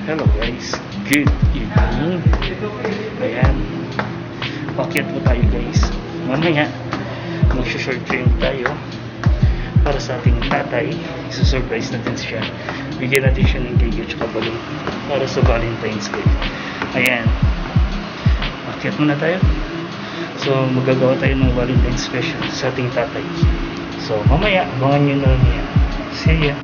Hello guys, good evening. Ayan, pakyat po tayo guys. Mamaya, mag-short film tayo para sa ating tatay. Isa-surprise natin siya. Bigyan natin siya ng cake at balloon para sa Valentine's Day. Ayan, pakyat muna tayo. So, magagawa tayo ng Valentine's special sa ating tatay. So, mamaya, abangan nyo na niya. See ya!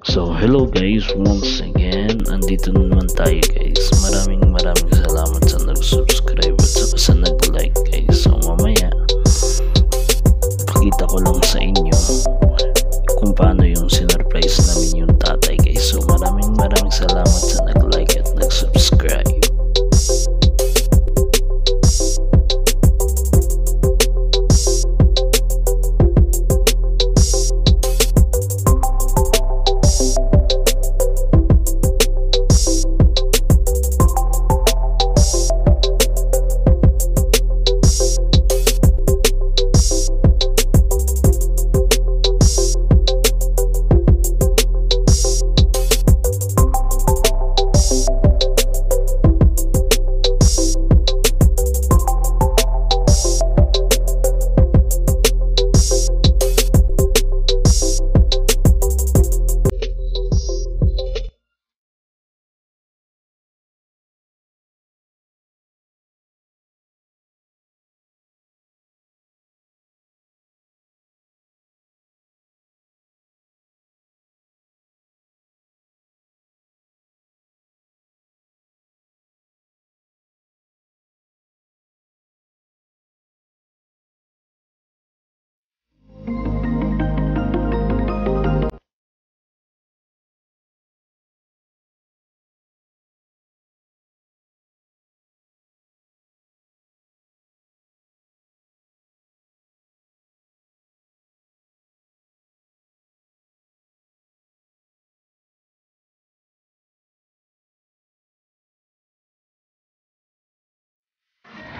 So, hello guys, once again, andito naman tayo guys. Maraming salamat sa nag-subscribe at saka sa nag-like guys. So, mamaya, pakita ko lang sa inyo kung paano yung sinurprise namin yung tatay guys. So, maraming salamat sa nag-like at nag-subscribe.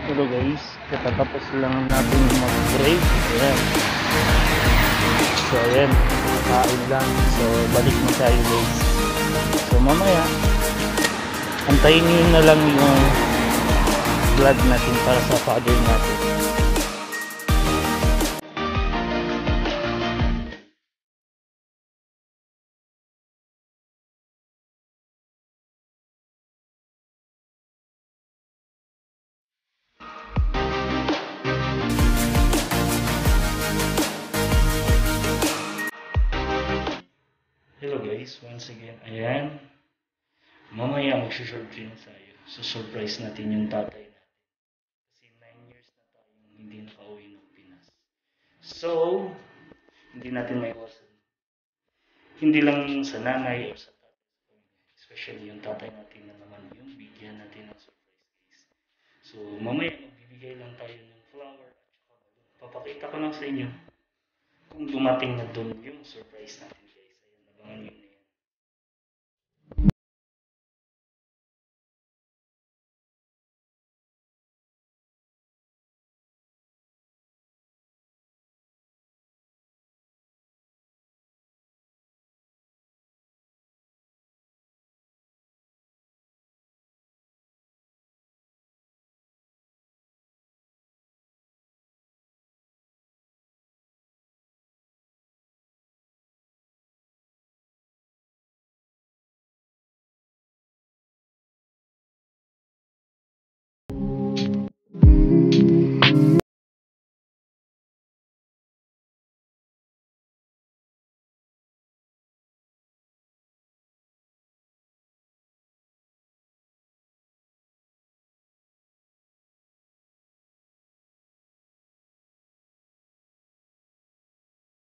Hello guys, katatapos lang natin mag-break. Ayan. So ayan, kain lang. So balik mo tayo guys. So mamaya, antayin nyo na lang yung vlog natin para sa father natin. Hello guys, once again, ayan. Mamaya mag-short film tayo. So surprise natin yung tatay natin. Kasi 9 years na tayong hindi nakauwi ng Pinas. So, hindi natin maiwasan. Hindi lang sa nanay o sa tatay. Especially yung tatay natin na naman yung bigyan natin ng surprise guys. So, mamaya magbibigay lang tayo ng flower at saka balloon. Papakita ko lang sa inyo kung dumating na dun yung surprise natin.